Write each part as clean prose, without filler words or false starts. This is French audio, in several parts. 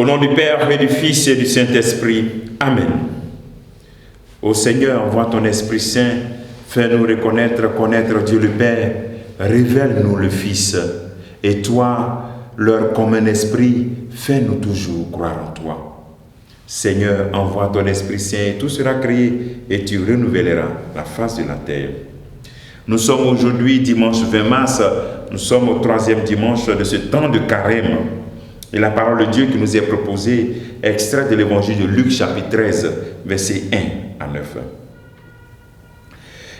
Au nom du Père et du Fils et du Saint-Esprit. Amen. Ô Seigneur, envoie ton Esprit Saint, fais-nous connaître Dieu le Père, révèle-nous le Fils. Et toi, leur commun esprit, fais-nous toujours croire en toi. Seigneur, envoie ton Esprit Saint, et tout sera créé, et tu renouvelleras la face de la terre. Nous sommes aujourd'hui, dimanche 20 mars, nous sommes au 3e dimanche de ce temps de carême. Et la parole de Dieu qui nous est proposée est extraite de l'évangile de Luc chapitre 13, versets 1 à 9.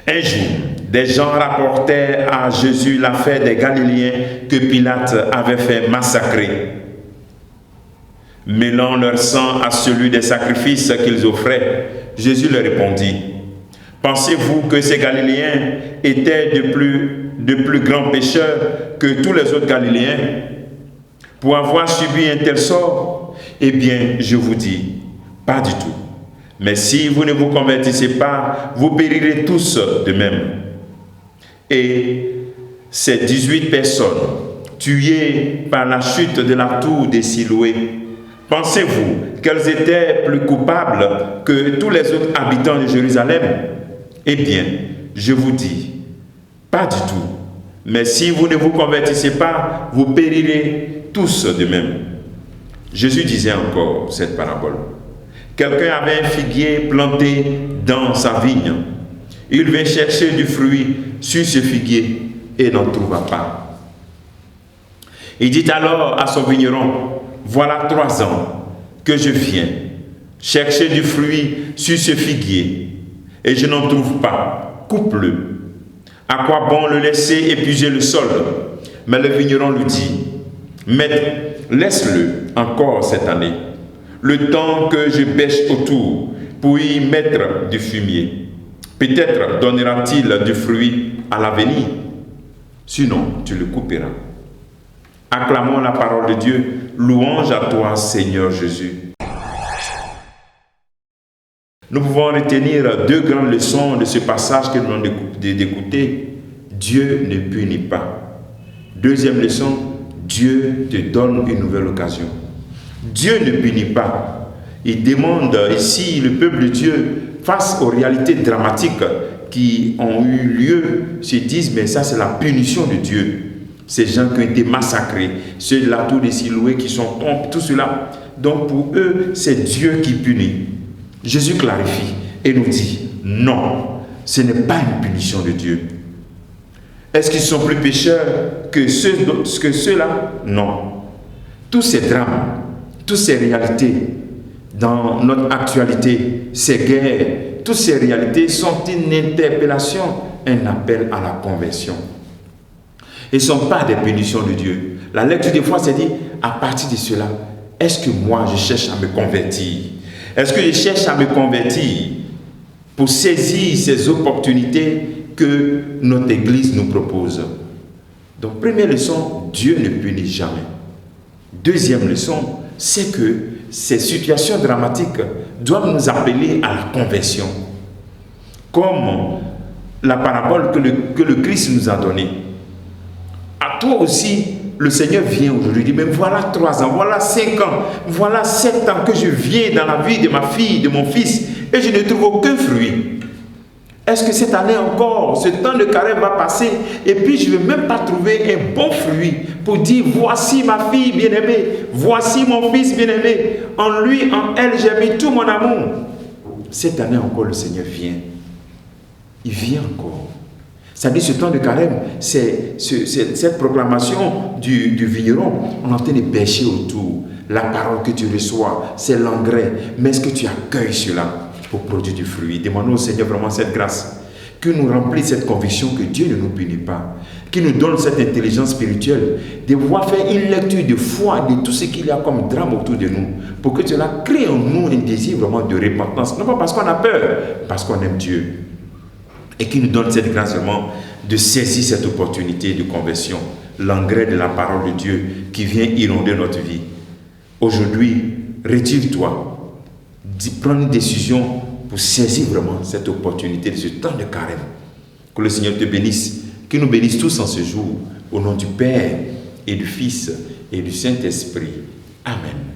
Un jour, des gens rapportaient à Jésus l'affaire des Galiléens que Pilate avait fait massacrer, mêlant leur sang à celui des sacrifices qu'ils offraient. Jésus leur répondit: pensez-vous que ces Galiléens étaient de plus grands pécheurs que tous les autres Galiléens pour avoir subi un tel sort? Eh bien, je vous dis, pas du tout. Mais si vous ne vous convertissez pas, vous périrez tous de même. Et ces 18 personnes tuées par la chute de la tour des Siloé, pensez-vous qu'elles étaient plus coupables que tous les autres habitants de Jérusalem? Eh bien, je vous dis, pas du tout. Mais si vous ne vous convertissez pas, vous périrez tous de même. Jésus disait encore cette parabole. Quelqu'un avait un figuier planté dans sa vigne. Il vint chercher du fruit sur ce figuier et n'en trouva pas. Il dit alors à son vigneron: voilà 3 ans que je viens chercher du fruit sur ce figuier et je n'en trouve pas. Coupe-le. À quoi bon le laisser épuiser le sol? Mais le vigneron lui dit: maître, laisse-le encore cette année, le temps que je bêche autour pour y mettre du fumier. Peut-être donnera-t-il du fruit à l'avenir. Sinon, tu le couperas. Acclamons la parole de Dieu. Louange à toi, Seigneur Jésus. Nous pouvons retenir 2 grandes leçons de ce passage que nous venons d'écouter. Dieu ne punit pas. Deuxième leçon, Dieu te donne une nouvelle occasion. Dieu ne punit pas. Il demande ici, le peuple de Dieu, face aux réalités dramatiques qui ont eu lieu, se disent, mais ça c'est la punition de Dieu. Ces gens qui ont été massacrés, ceux de la tour des Siloé qui sont tombés, tout cela. Donc pour eux, c'est Dieu qui punit. Jésus clarifie et nous dit, non, ce n'est pas une punition de Dieu. Est-ce qu'ils sont plus pécheurs que ceux-là? Non. Tous ces drames, toutes ces réalités dans notre actualité, ces guerres, toutes ces réalités sont une interpellation, un appel à la conversion. Ils ne sont pas des punitions de Dieu. La lecture des fois, c'est dit, à partir de cela, est-ce que moi je cherche à me convertir? Est-ce que je cherche à me convertir pour saisir ces opportunités que notre Église nous propose? Donc, première leçon, Dieu ne punit jamais. Deuxième leçon, c'est que ces situations dramatiques doivent nous appeler à la conversion. Comme la parabole que le Christ nous a donnée. À toi aussi, le Seigneur vient aujourd'hui, il dit, mais voilà 3 ans, voilà 5 ans, voilà 7 ans que je viens dans la vie de ma fille, de mon fils, et je ne trouve aucun fruit. Est-ce que cette année encore, ce temps de carême va passer, et puis je ne vais même pas trouver un bon fruit pour dire, voici ma fille bien-aimée, voici mon fils bien-aimé, en lui, en elle, j'ai mis tout mon amour. Cette année encore, le Seigneur vient. Il vient encore. C'est-à-dire ce temps de carême, c'est cette proclamation du vigneron. On est en train de bêcher autour. La parole que tu reçois, c'est l'engrais. Mais est-ce que tu accueilles cela pour produire du fruit? Demandons au Seigneur vraiment cette grâce. Qu'il nous remplisse cette conviction que Dieu ne nous punit pas. Qu'il nous donne cette intelligence spirituelle de pouvoir faire une lecture de foi de tout ce qu'il y a comme drame autour de nous. Pour que cela crée en nous un désir vraiment de repentance. Non pas parce qu'on a peur, parce qu'on aime Dieu. Et qui nous donne cette grâce vraiment de saisir cette opportunité de conversion, l'engrais de la parole de Dieu qui vient inonder notre vie. Aujourd'hui, retire-toi, prends une décision pour saisir vraiment cette opportunité de ce temps de carême. Que le Seigneur te bénisse, qu'il nous bénisse tous en ce jour, au nom du Père et du Fils et du Saint-Esprit. Amen.